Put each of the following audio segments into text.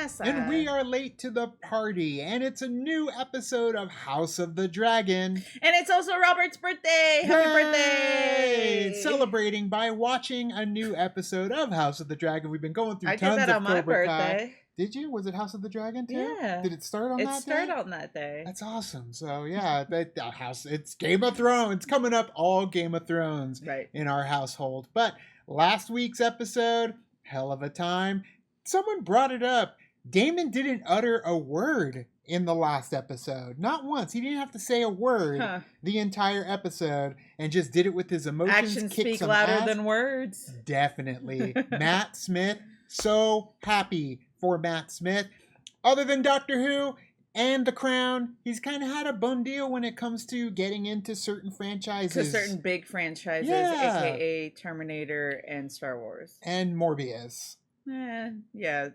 Yes. And we are late to the party, and it's a new episode of House of the Dragon. And it's also Robert's birthday. Happy birthday! Celebrating by watching a new episode of House of the Dragon. We've been going through tons did that of on my Cobra Kai. birthday. Did you? Was it House of the Dragon too? Yeah. Did it start on that day? It started on that day. That's awesome. So yeah, it's Game of Thrones coming up. All Game of Thrones in our household. But last week's episode, hell of a time. Someone brought it up. Daemon didn't utter a word in the last episode. Not once. He didn't have to say a word the entire episode, and just did it with his emotions. Actions speak louder than words. Definitely. Matt Smith, so happy for Matt Smith. Other than Doctor Who and The Crown, he's kind of had a bum deal when it comes to getting into certain franchises. To certain big franchises, aka Terminator and Star Wars. And Morbius. Yeah,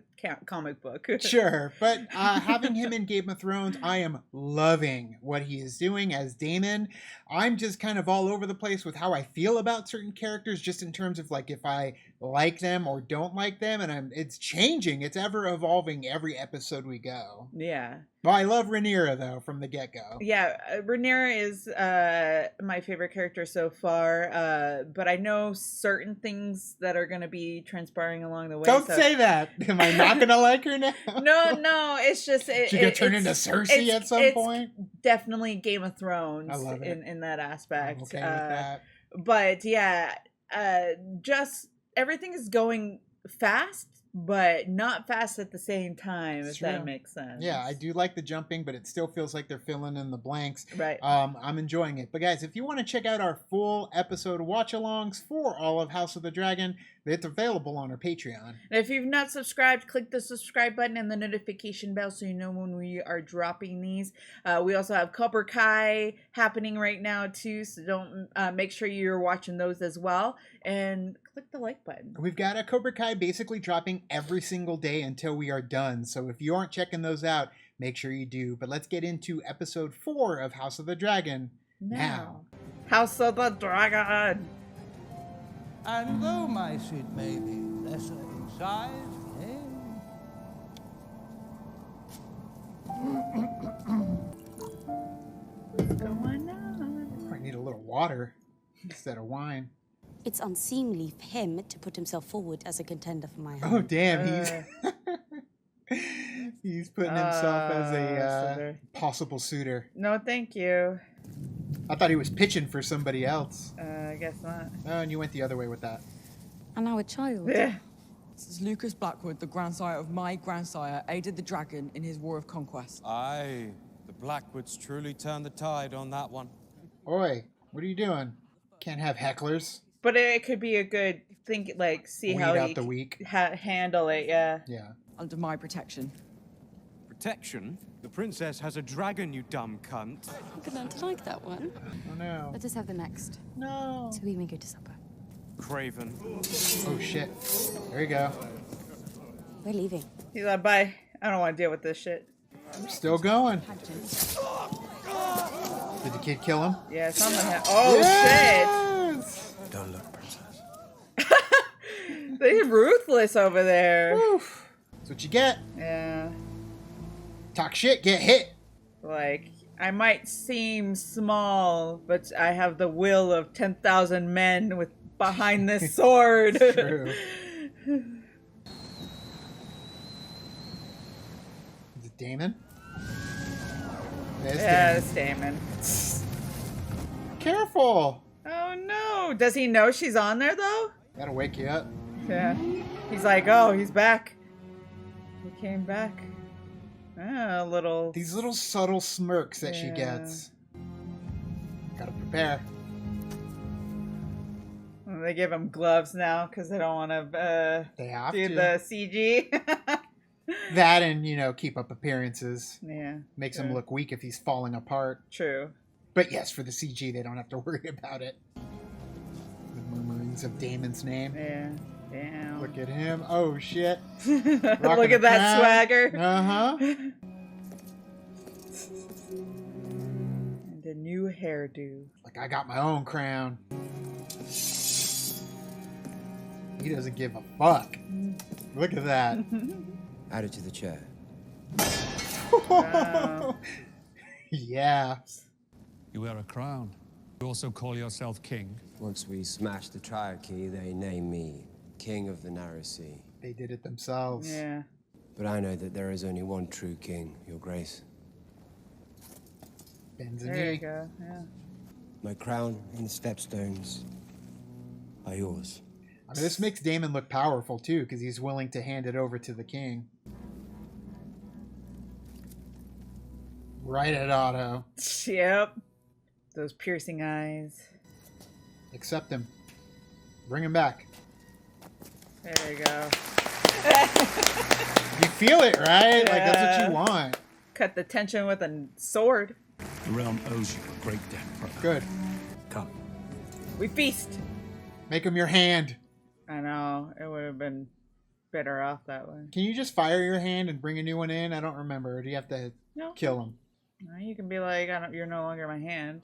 comic book. Sure, but having him in Game of Thrones, I am loving what he is doing as Daemon. I'm just kind of all over the place with how I feel about certain characters, just in terms of like if I like them or don't like them, and it's changing. It's ever evolving every episode we go. Yeah. Well, I love Rhaenyra though from the get-go. Yeah, Rhaenyra is my favorite character so far, but I know certain things that are going to be transpiring along the way. Don't say that. Am I not going to like her now? No, it's just... She's going to turn into Cersei at some point? Definitely Game of Thrones. I love it. In that aspect. I'm okay with that. But yeah, just everything is going fast, but not fast at the same time, if that makes sense. Yeah, I do like the jumping, but it still feels like they're filling in the blanks. Right. I'm enjoying it. But guys, if you want to check out our full episode watch-alongs for all of House of the Dragon, it's available on our Patreon. And if you've not subscribed, click the subscribe button and the notification bell so you know when we are dropping these. We also have Cobra Kai happening right now too, so don't make sure you're watching those as well. And click the like button. We've got a Cobra Kai basically dropping every single day until we are done. So if you aren't checking those out, make sure you do. But let's get into episode 4 of House of the Dragon now. House of the Dragon! And though my suit may be lesser in size, What's going on? I need a little water instead of wine. It's unseemly for him to put himself forward as a contender for my hand. Oh, damn. He's putting himself as a possible suitor. No, thank you. I thought he was pitching for somebody else. I guess not. Oh, and you went the other way with that. And now a child. Yeah. This is Lucas Blackwood, the grandsire of my grandsire, aided the dragon in his war of conquest. Aye, the Blackwoods truly turned the tide on that one. Oi, what are you doing? Can't have hecklers. But it could be a good thing, like, see Weed how out he the week. Handle it, yeah. Yeah. Under my protection. Protection? The princess has a dragon, you dumb cunt. I'm gonna like that one. Oh, no. Let us have the next. No. So we may go to supper. Craven. Oh, shit. There you go. We're leaving. He's like, bye. I don't want to deal with this shit. We're still going. Did the kid kill him? Yeah, something happened. Oh, yes! Shit! Don't look, princess. They're ruthless over there. Oof. That's what you get. Yeah. Talk shit, get hit. Like, I might seem small, but I have the will of 10,000 men with behind this sword. True. Is it Daemon? Yes, Daemon. Careful. Oh no! Does he know she's on there though? That'll wake you up. Yeah. He's like, oh, he's back. He came back. Ah, a little. These little subtle smirks that she gets. Gotta prepare. They give him gloves now because they don't want to They have do to. the CG. That and, you know, keep up appearances. Yeah. Makes him look weak if he's falling apart. True. But yes, for the CG, they don't have to worry about it. The murmurings of Daemon's name. Yeah. Damn. Look at him. Oh, shit. Look at that swagger. Uh-huh. And a new hairdo. Like, I got my own crown. He doesn't give a fuck. Look at that. Add it to the chair. Yeah. You wear a crown. You also call yourself king. Once we smash the triarchy, they name me King of the Narrow Sea. They did it themselves. Yeah. But I know that there is only one true king, Your Grace. Bends a There knee. you go. Yeah. My crown and the stepstones are yours. I mean, this makes Daemon look powerful too, because he's willing to hand it over to the king. Right at Otto. Yep. Those piercing eyes. Accept him. Bring him back. There you go. You feel it, right? Like, that's what Yeah. you want. Cut the tension with a sword. The realm owes you a great debt, brother. Good. Come. We feast. Make him your hand. I know. It would have been better off that way. Can you just fire your hand and bring a new one in? I don't remember. Or do you have to No. kill him? No, you can be like, you're no longer my hand.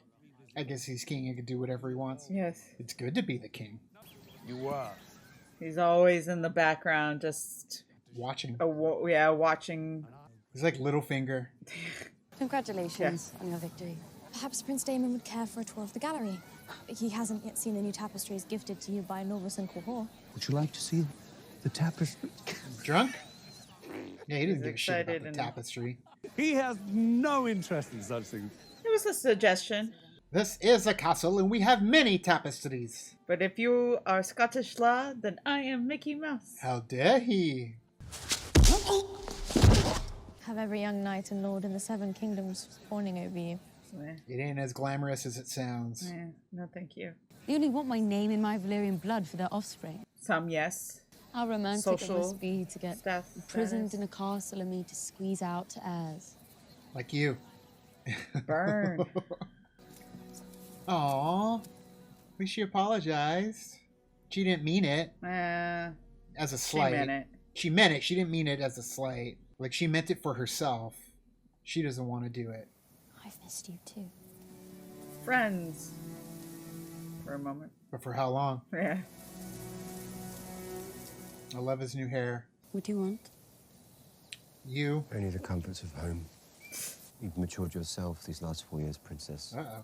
I guess he's king. He can do whatever he wants. Yes. It's good to be the king. You are. He's always in the background, just Watching. watching. He's like Littlefinger. Congratulations on your victory. Perhaps Prince Damon would care for a tour of the gallery. He hasn't yet seen the new tapestries gifted to you by Norvis and Cohort. Would you like to see the tapestry? Drunk? Yeah, he didn't He's give a shit about excited the and- tapestry. He has no interest in such things. It was a suggestion. This is a castle, and we have many tapestries. But if you are Scottish law, then I am Mickey Mouse. How dare he? Have every young knight and lord in the Seven Kingdoms fawning over you. It ain't as glamorous as it sounds. Yeah, no thank you. They only want my name in my Valyrian blood for their offspring. Some yes. How romantic Social it must be to get imprisoned status. in a castle and me to squeeze out heirs. Like you. Burn. Aww. At least she apologized. She didn't mean it Uh, as a she slight. meant it. She meant it. She didn't mean it as a slight. Like, she meant it for herself. She doesn't want to do it. I've missed you too. Friends. For a moment. But for how long? Yeah. I love his new hair. What do you want? You. Only the comforts of home. You've matured yourself these last 4 years, Princess. Uh-oh.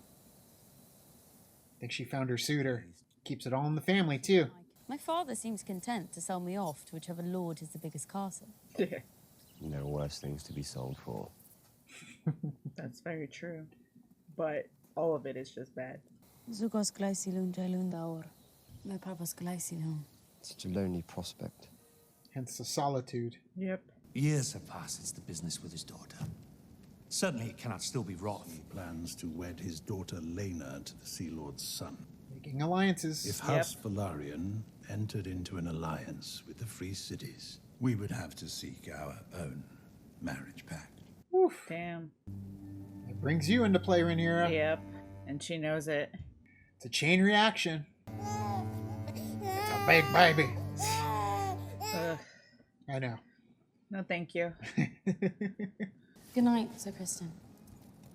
Think she found her suitor. Keeps it all in the family, too. My father seems content to sell me off to whichever lord has the biggest castle. Yeah. There are worse things to be sold for. That's very true. But all of it is just bad. Zugos gleisilun jailun daor. My papa's gleisilun. Such a lonely prospect. Hence the solitude. Yep. Years have passed since the business with his daughter. Certainly it cannot still be wrong. He plans to wed his daughter Lena to the Sea Lord's son. Making alliances. If House Velaryon entered into an alliance with the Free Cities, we would have to seek our own marriage pact. Oof. Damn. It brings you into play, Rhaenyra. Yep. And she knows it. It's a chain reaction. It's a big baby. Ugh. I know. No thank you. Good night, Sir Kristen.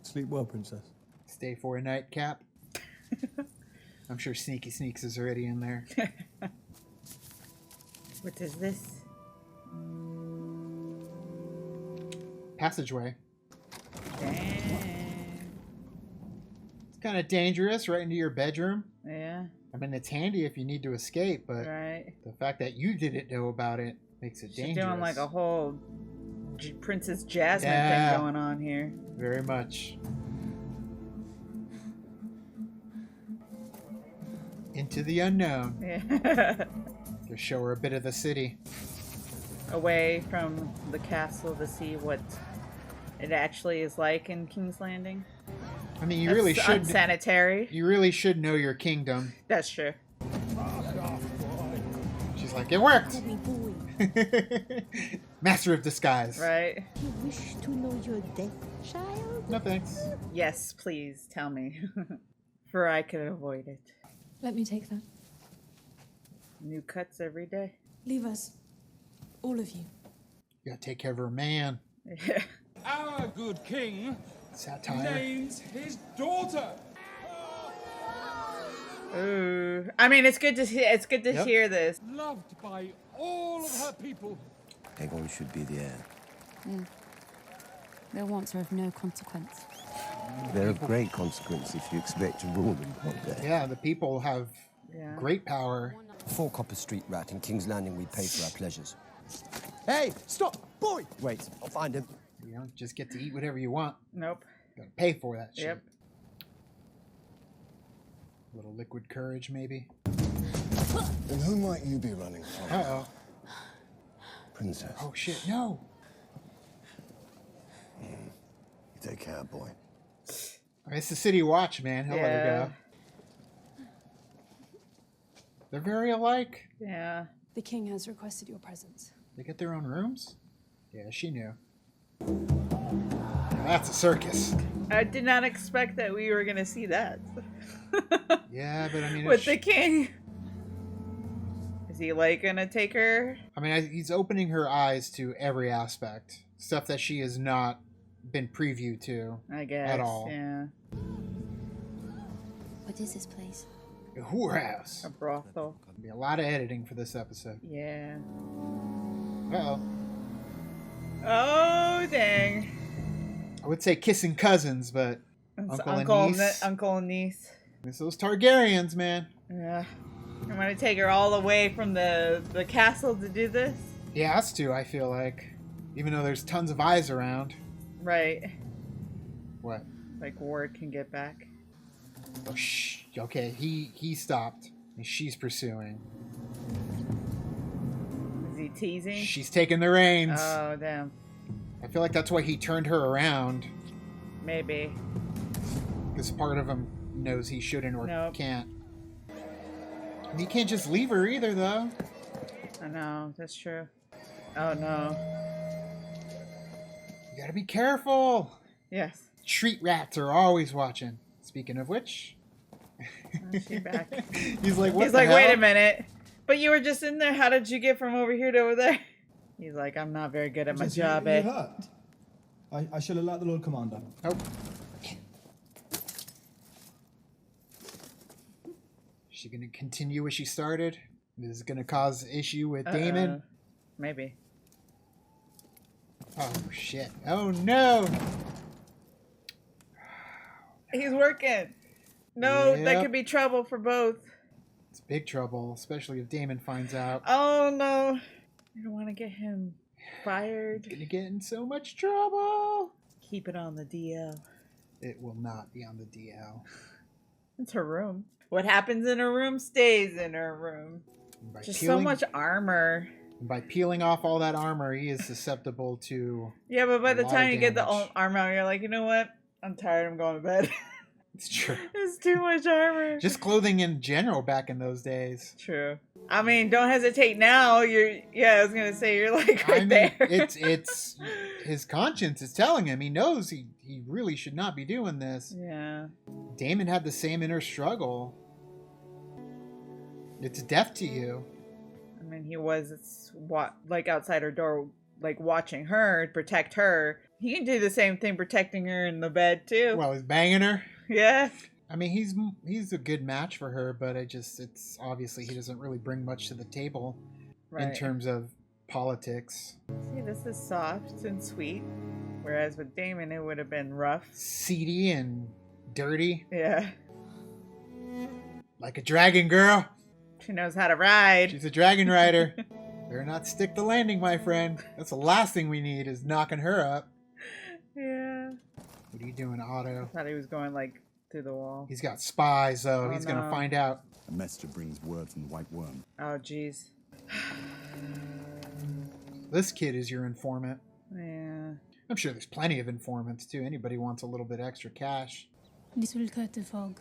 Sleep well, Princess. Stay for a nightcap. I'm sure Sneaky Sneaks is already in there. What is this? Passageway. Dang. It's kind of dangerous right into your bedroom. Yeah. I mean, it's handy if you need to escape, but Right. the fact that you didn't know about it makes it She's dangerous. doing like a whole Princess Jasmine Yeah. thing going on here. Very much. Into the unknown. Yeah. To show her a bit of the city. Away from the castle to see what it actually is like in King's Landing. I mean, you That's really should. unsanitary. You really should know your kingdom. That's true. She's like, it worked. Me boy. Master of disguise. Right? You wish to know your death, child? No thanks. Yes, please tell me. For I could avoid it. Let me take that. New cuts every day. Leave us. All of you. You gotta take care of her man. Yeah. Our good king Satire. names his daughter. Ooh. I mean, it's good to hear this. Loved by all of her people. Aegon should be the heir. Their wants are of no consequence. They're of great consequence if you expect to rule them one day. Yeah, the people have great power. 4 copper street rat in King's Landing we pay for our pleasures. Hey, stop! Boy! Wait, I'll find him. You don't just get to eat whatever you want. Nope. You gotta pay for that shit. Yep. A little liquid courage, maybe. Then who might you be running from? Uh-oh. Princess. Oh, shit, no. You take care, boy. It's the City Watch, man. He'll let her go. They're very alike. Yeah. The king has requested your presence. They get their own rooms? Yeah, she knew. That's a circus. I did not expect that we were going to see that. Yeah, but I mean... With the king. Is he, like, going to take her? I mean, he's opening her eyes to every aspect. Stuff that she has not been previewed to. I guess. At all. Yeah. What is this place? A whorehouse. A brothel. There'll be a lot of editing for this episode. Yeah. Uh-oh. Oh, dang. I would say kissing cousins, but uncle and niece. Uncle and niece. It's those Targaryens, man. Yeah. I'm going to take her all away from the castle to do this. He has to, I feel like. Even though there's tons of eyes around. Right. What? Like Ward can get back. Oh, shh. Okay, he stopped. And she's pursuing. Is he teasing? She's taking the reins. Oh, damn. I feel like that's why he turned her around. Maybe. Because part of him knows he shouldn't or can't. And he can't just leave her either, though. I know, that's true. Oh, no. You gotta be careful. Yes. Street rats are always watching. Speaking of which... Oh, she back. He's like, what He's the like, hell? wait a minute. But you were just in there. How did you get from over here to over there? He's like, I'm not very good at my job, you hurt? I shall alert the Lord Commander. Oh. Is she gonna continue as she started? Is it gonna cause issue with Daemon? Maybe. Oh shit. Oh no! He's working. No, that could be trouble for both. It's big trouble, especially if Daemon finds out. Oh no. I don't want to get him fired. He's gonna get in so much trouble. Keep it on the DL. It will not be on the DL. It's her room. What happens in her room stays in her room. Just so much armor. By peeling off all that armor, he is susceptible to... Yeah, but by the time you get the armor out, you're like, you know what? I'm tired. I'm going to bed. It's true. It's too much armor. Just clothing in general back in those days. True. I mean, don't hesitate now. I was gonna say you're like there. It's his conscience is telling him. He knows he really should not be doing this. Yeah. Daemon had the same inner struggle. It's death to you. I mean, he was like outside her door, like watching her, protect her. He can do the same thing, protecting her in the bed too. Well, he's banging her. Yeah. I mean, he's a good match for her, but it's obviously he doesn't really bring much to the table in terms of politics. See, this is soft and sweet, whereas with Daemon, it would have been rough, seedy, and dirty. Yeah. Like a dragon girl. She knows how to ride. She's a dragon rider. Better not stick the landing, my friend. That's the last thing we need is knocking her up. Yeah. What are you doing, Otto? I thought he was going like through the wall. He's got spies, though. He's gonna find out. A messenger brings word from the White Worm. Oh, jeez. This kid is your informant. Yeah. I'm sure there's plenty of informants, too. Anybody wants a little bit extra cash. This will cut the fog.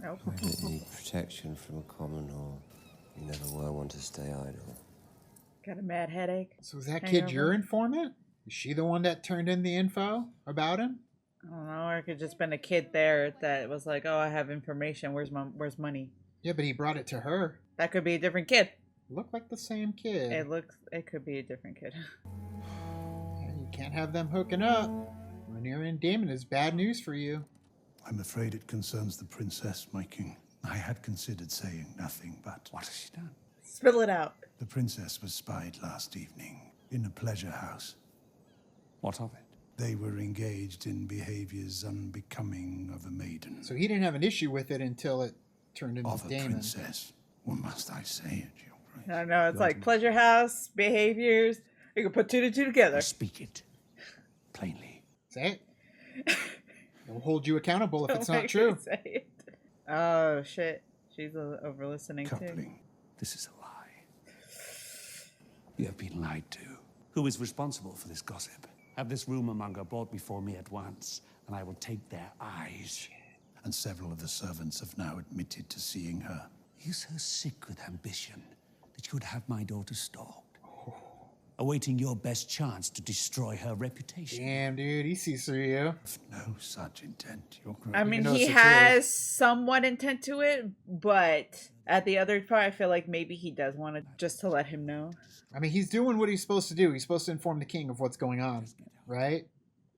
Nope. I don't need protection from a common or you never were one to stay idle. Got a mad headache. So is that kid your informant? Is she the one that turned in the info about him? I don't know, or it could just been a kid there that was like, "Oh, I have information. Where's money?" Yeah, but he brought it to her. That could be a different kid. Look like the same kid. It could be a different kid. Yeah, you can't have them hooking up. Rhaenyra and Daemon is bad news for you. I'm afraid it concerns the princess, my king. I had considered saying nothing, but... What has she done? Spill it out. The princess was spied last evening in a pleasure house. What of it? They were engaged in behaviors unbecoming of a maiden. So he didn't have an issue with it until it turned into Of a Damon. princess. Or must I say it, Your Grace? I know, it's like pleasure house, behaviors. You can put two to two together. Speak it. Plainly. Say it. They'll hold you accountable if Don't it's not make true. her say it. Oh, shit. She's over listening too. Coupling. This is a lie. You have been lied to. Who is responsible for this gossip? Have this rumor monger brought before me at once, and I will take their eyes. And several of the servants have now admitted to seeing her. You're so sick with ambition that you would have my daughter stalked, awaiting your best chance to destroy her reputation. Damn, dude, he sees through you. No such intent, Your Grace. I mean, knows he the has somewhat intent to it, but at the other part, I feel like maybe he does want to just to let him know. I mean, he's doing what he's supposed to do. He's supposed to inform the king of what's going on, right?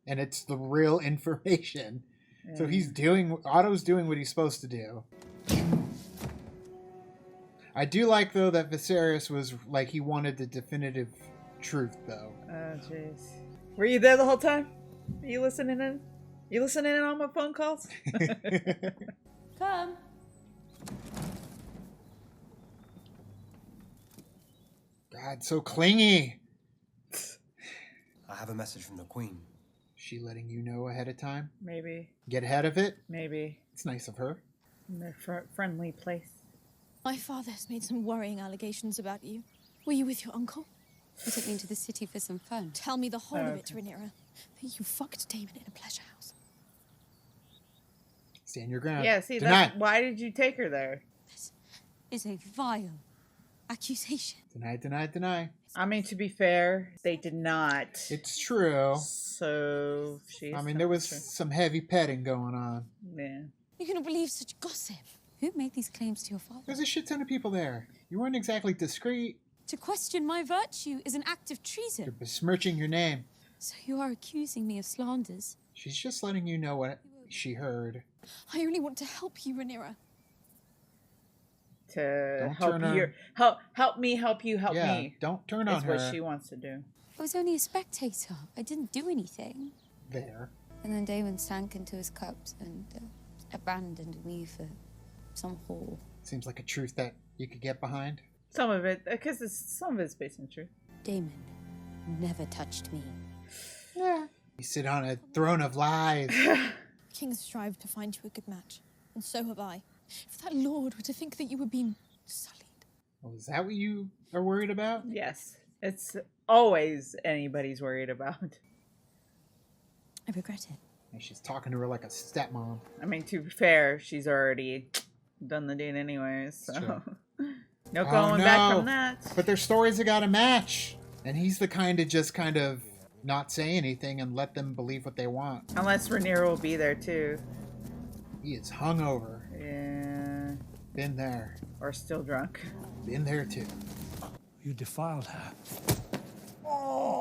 And it's the real information. So Otto's doing what he's supposed to do. I do like, though, that Viserys was, like, he wanted the definitive truth, though. Oh, jeez. Were you there the whole time? Are you listening in? You listening in on my phone calls? Come. God, so clingy. I have a message from the Queen. She letting you know ahead of time? Maybe. Get ahead of it? Maybe. It's nice of her. In their friendly place. My father has made some worrying allegations about you. Were you with your uncle? You took me into the city for some fun. Tell me the whole of it, Okay. Rhaenyra. That you fucked Damon in a pleasure house. Stand your ground. Yeah, see, Deny. that's why did you take her there? This is a vile accusation. Deny, deny, deny. I mean, to be fair, they did not. It's true. So, she's I mean, there was some heavy petting going on. Yeah. You cannot believe such gossip. Who made these claims to your father? There's a shit ton of people there. You weren't exactly discreet. To question my virtue is an act of treason. You're besmirching your name. So you are accusing me of slanders. She's just letting you know what she heard. I only want to help you, Rhaenyra. To Don't help turn on- you. Help me, help you, help Yeah, me. don't turn on Is her. what she wants to do. I was only a spectator. I didn't do anything. There. And then Damon sank into his cups and abandoned me for some whore. Seems like a truth that you could get behind. Some of it, because some of it's based on truth. Damon never touched me. Yeah. You sit on a throne of lies. Kings strive to find you a good match, and so have I. If that lord were to think that you were being sullied. Well, is that what you are worried about? Yes. It's always anybody's worried about. I regret it. And she's talking to her like a stepmom. I mean, to be fair, she's already done the deed anyways, so true. no Oh, going back no. from that. But their stories have got to match. And he's the kind to just kind of not say anything and let them believe what they want. Unless Rhaenyra will be there too. He is hungover. Yeah. Been there. Or still drunk. Been there too. You defiled her.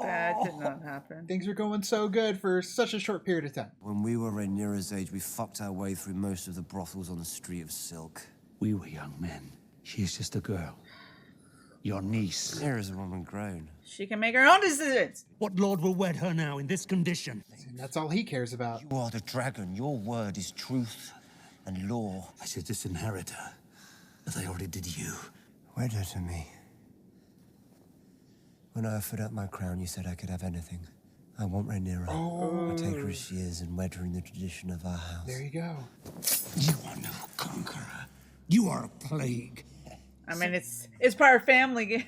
That did not happen. Things are going so good for such a short period of time. When we were Rhaenyra's age, we fucked our way through most of the brothels on the Street of Silk. We were young men. She is just a girl. Your niece. Rhaenyra's a woman grown. She can make her own decisions. What lord will wed her now in this condition? And that's all he cares about. You are the dragon. Your word is truth and law. I should disinherit her, as I already did you. Wed her to me. When I offered up my crown, you said I could have anything. I want Rhaenyra. I'll take her as she is and wed her in the tradition of our house. There you go. You are no conqueror. You are a plague. I mean, it's part of family.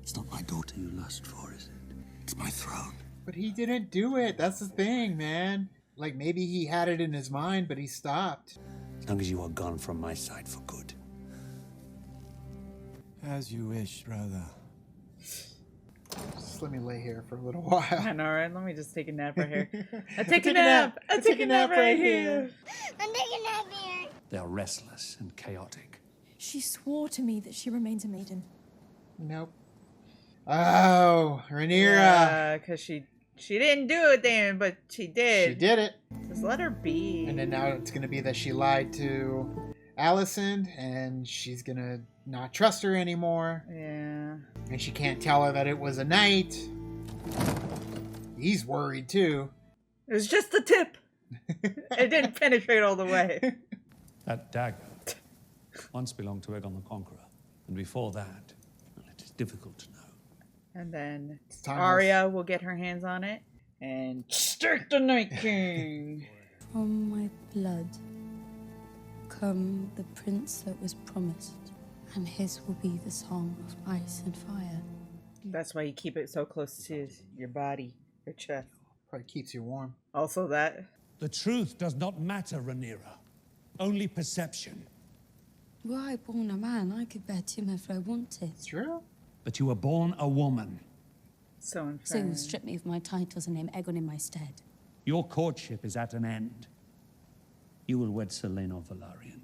It's not my daughter you lust for, is it? It's my throne. But he didn't do it. That's the thing, man. Like, maybe he had it in his mind, but he stopped. As long as you are gone from my side for good. As you wish, brother. Just let me lay here for a little while. I know, right? Let me just take a nap right here. I take a nap. I take a nap right here. I'm taking a nap here. They are restless and chaotic. She swore to me that she remains a maiden. Nope. Oh, Rhaenyra. Yeah, because she didn't do it then, but she did. She did it. Just let her be. And then now it's going to be that she lied to Allison, and she's gonna not trust her anymore. Yeah. And she can't tell her that it was a knight. He's worried too. It was just the tip. It didn't penetrate all the way. That dagger once belonged to Aegon the Conqueror, and before that, well, it is difficult to know. And then timeless. Arya will get her hands on it and strike the Night King. From my blood come the prince that was promised, and his will be the song of ice and fire. That's why you keep it so close to your body, your chest. Probably keeps you warm. Also that. The truth does not matter, Rhaenyra. Only perception. Were I born a man, I could bear too much if I wanted. It's true. But you were born a woman. So unfair. So you'll strip me of my titles and name Aegon in my stead. Your courtship is at an end. You will wed Selene of Velaryon,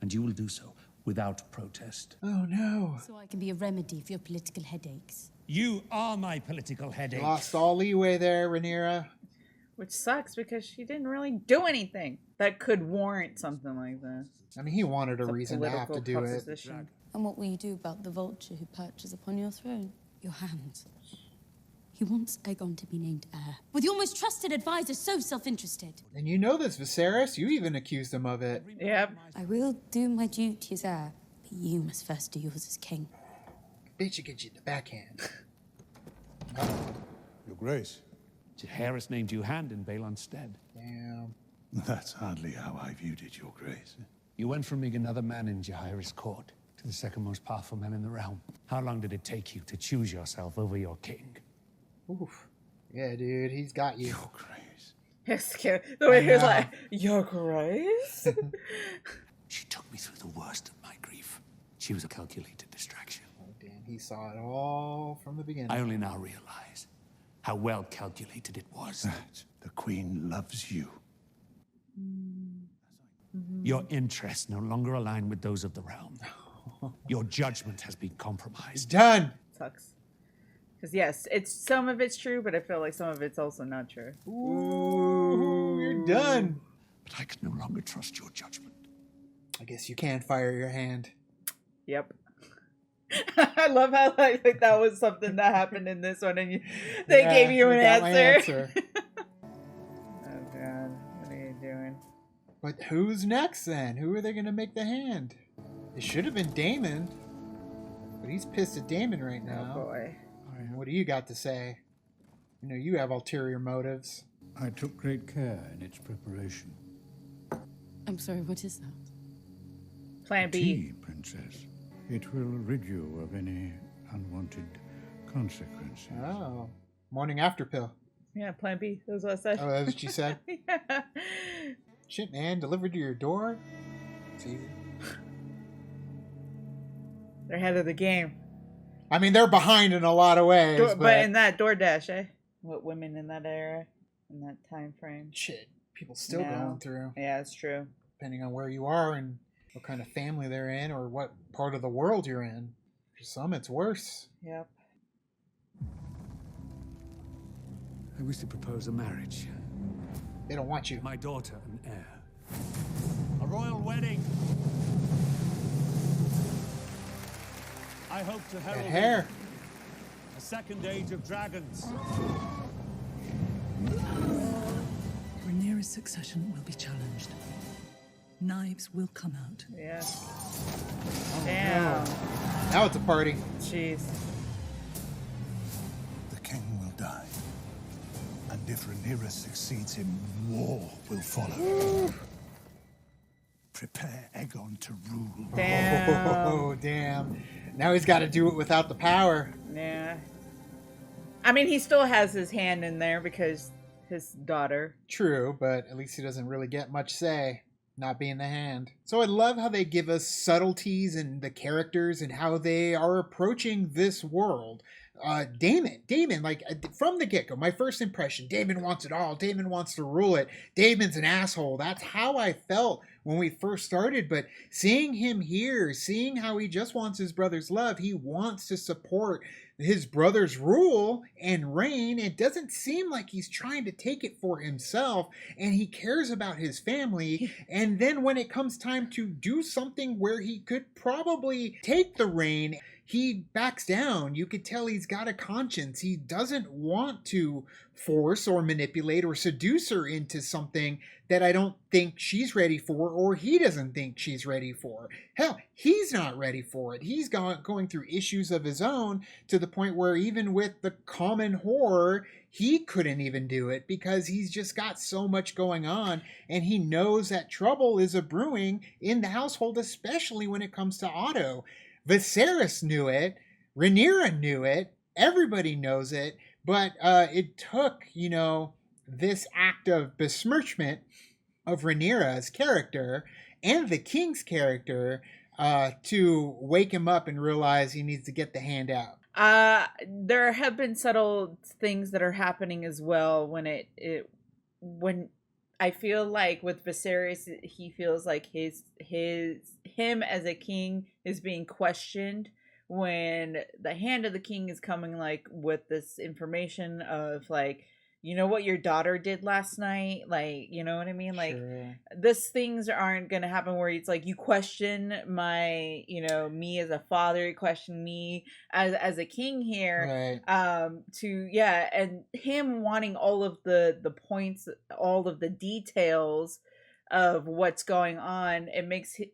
and you will do so without protest. Oh no. So I can be a remedy for your political headaches. You are my political headache. Lost all leeway there, Rhaenyra. Which sucks because she didn't really do anything that could warrant something like that. I mean, he wanted a It's reason to have to do it. proposition. And what will you do about the vulture who perches upon your throne? Your hand. He wants Aegon to be named heir. With your most trusted advisor so self-interested. And you know this, Viserys. You even accused him of it. Yep. I will do my duty as heir, but you must first do yours as king. Bitch, you get you the backhand. Your Grace. Jaehaerys named you hand in Balon's stead. Damn. That's hardly how I viewed it, Your Grace. You went from being another man in Jaehaerys' court to the second most powerful man in the realm. How long did it take you to choose yourself over your king? Oof. Yeah, dude, he's got you. Your Grace. It's scary. The way he was like, Your Grace? She took me through the worst of my grief. She was a calculated distraction. Oh, damn, he saw it all from the beginning. I only now realize how well calculated it was. That the Queen loves you. Your interests no longer align with those of the realm. Your judgment has been compromised. Done. Sucks. Because yes, some of it's true, but I feel like some of it's also not true. Ooh, you're done. But I can no longer trust your judgment. I guess you can fire your hand. Yep. I love how like that was something that happened in this one, and they gave you an answer. Oh god, what are you doing? But who's next then? Who are they going to make the hand? It should have been Daemon, but he's pissed at Daemon right now. Oh boy. What do you got to say? You know you have ulterior motives. I took great care in its preparation. I'm sorry, what is that? Plan B. Tea, Princess. It will rid you of any unwanted consequences. Oh. Morning after pill. Yeah, Plan B. That was what I said. Oh, that's what you said? Yeah. Shit, man. Delivered to your door? It's easy. They're ahead of the game. I mean, they're behind in a lot of ways. But in that DoorDash, eh? What women in that era, in that time frame. Shit, people still going through. Yeah, it's true. Depending on where you are and what kind of family they're in or what part of the world you're in. For some, it's worse. Yep. I wish to propose a marriage. They don't want you. My daughter and heir. A royal wedding. I hope to herald That hair. a second age of dragons. Rhaenyra's succession will be challenged. Knives will come out. Yeah. Oh, Damn. no. Now it's a party. Jeez. The king will die. And if Rhaenyra succeeds him, war will follow. Prepare Aegon to rule. Damn. Oh, damn. Now he's got to do it without the power. Yeah. I mean, he still has his hand in there because his daughter. True, but at least he doesn't really get much say, not being the hand. So I love how they give us subtleties in the characters and how they are approaching this world. Daemon, like from the get-go, my first impression, Daemon wants it all. Daemon wants to rule it. Daemon's an asshole. That's how I felt when we first started, but seeing him here, seeing how he just wants his brother's love, he wants to support his brother's rule and reign. It doesn't seem like he's trying to take it for himself, and he cares about his family. And then when it comes time to do something where he could probably take the reign, he backs down. You could tell he's got a conscience. He doesn't want to force or manipulate or seduce her into something that I don't think she's ready for, or he doesn't think she's ready for. Hell, he's not ready for it. He's going through issues of his own, to the point where even with the common horror, he couldn't even do it because he's just got so much going on, and he knows that trouble is a brewing in the household, especially when it comes to Otto. Viserys knew it, Rhaenyra knew it, everybody knows it, but it took, this act of besmirchment of Rhaenyra's character and the king's character to wake him up and realize he needs to get the hand out. There have been subtle things that are happening as well when I feel like with Viserys, he feels like him as a king is being questioned when the hand of the king is coming like with this information of like, you know what your daughter did last night? Like, you know what I mean? Like, Sure. These things aren't going to happen where it's like you question my, me as a father, you question me as a king here. Right. And him wanting all of the points, all of the details of what's going on,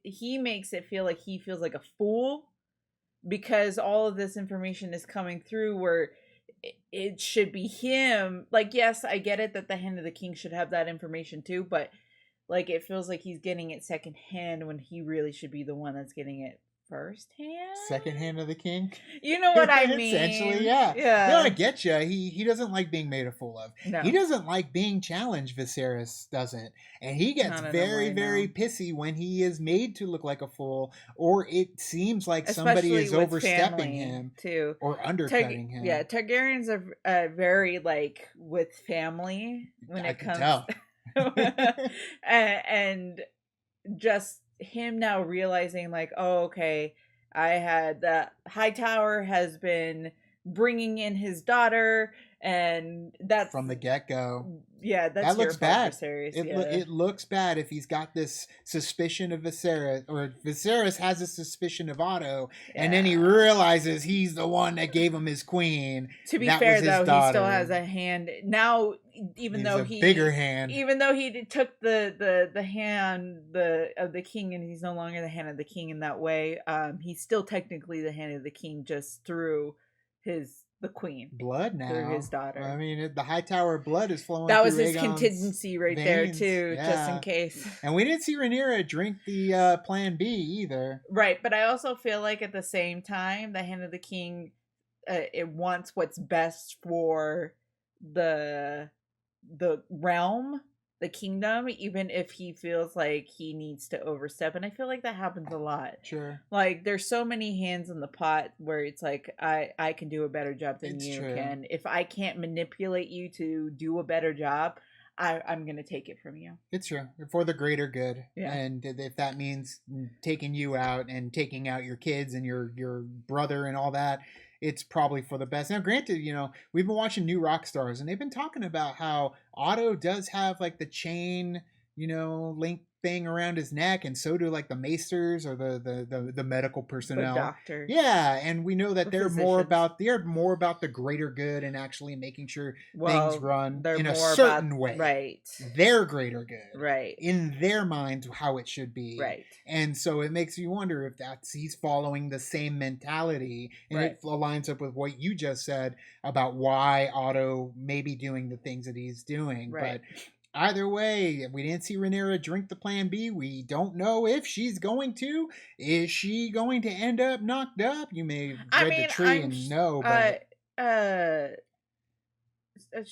he makes it feel like he feels like a fool because all of this information is coming through where it should be him. Like, yes, I get it that the hand of the king should have that information too, but like it feels like he's getting it secondhand when he really should be the one that's getting it firsthand. Second hand of the king? You know what I mean? Essentially, yeah. Yeah. No, I get you. He doesn't like being made a fool of. No. He doesn't like being challenged, Viserys doesn't. And he gets very, very pissy when he is made to look like a fool, or it seems like somebody is overstepping him too, or undercutting him. Yeah, Targaryens are very like with family when it comes. Tell. and just him now realizing like, oh, okay, I had the Hightower has been bringing in his daughter, and that's from the get-go. Yeah, that looks bad. Viserys, it looks bad if he's got this suspicion of Viserys, or Viserys has a suspicion of Otto, and then he realizes he's the one that gave him his queen. To be fair, though, he still has a hand now. Even though he bigger hand, even though he took the hand of the king, and he's no longer the hand of the king in that way, he's still technically the hand of the king just through the queen blood now through his daughter. I mean, the Hightower blood is flowing. That was through his Aegon's contingency right veins. there too, just in case. And we didn't see Rhaenyra drink the Plan B either. Right, but I also feel like at the same time, the hand of the king, it wants what's best for the realm, the kingdom, even if he feels like he needs to overstep. And I feel like that happens a lot. Sure. Like there's so many hands in the pot where it's like I can do a better job than you can. If I can't manipulate you to do a better job, I'm gonna take it from you. It's true, for the greater good. Yeah. And if that means taking you out and taking out your kids and your brother and all that, it's probably for the best. Now, granted, we've been watching New Rockstars, and they've been talking about how Otto does have like the chain, link thing around his neck, and so do like the maesters or the medical personnel, the doctors. Yeah, and we know that they're more physicians. more about the greater good and actually making sure things run in a certain way. Right. Their greater good. Right. In their minds, how it should be. Right. And so it makes you wonder if he's following the same mentality, and it aligns up with what you just said about why Otto may be doing the things that he's doing. Right. But either way, we didn't see Rhaenyra drink the Plan B. We don't know if she's going to. Is she going to end up knocked up? You may read the tree and know, but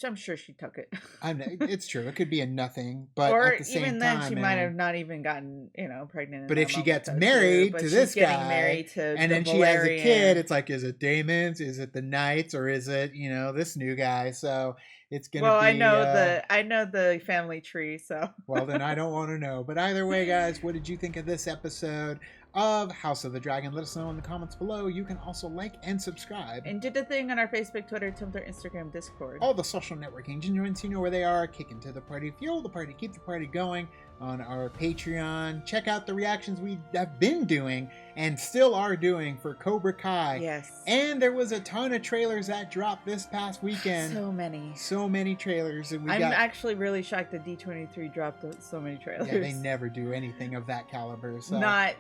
I'm sure she took it. It's true. It could be a nothing, but or at the same even time, then, she might have not even gotten pregnant. But if she gets married to this guy, married to and then she has a kid, it's like, is it Daemon's? Is it the Knights? Or is it this new guy? So it's gonna be. Well, I know the family tree, so. Well, then I don't want to know. But either way, guys, what did you think of this episode? of House of the Dragon. Let us know in the comments below. You can also like and subscribe. And do the thing on our Facebook, Twitter, Tumblr, Instagram, Discord. All the social networking joints, you know where they are. Kick into the party, fuel the party, keep the party going on our Patreon. Check out the reactions we have been doing and still are doing for Cobra Kai. Yes. And there was a ton of trailers that dropped this past weekend. So many. So many trailers. And I'm actually really shocked that D23 dropped so many trailers. Yeah, they never do anything of that caliber. So. Not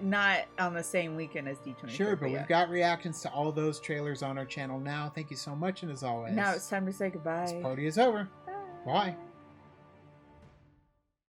on the same weekend as D23. Sure, but we've got reactions to all those trailers on our channel now. Thank you so much, and as always... Now it's time to say goodbye. This party is over. Bye.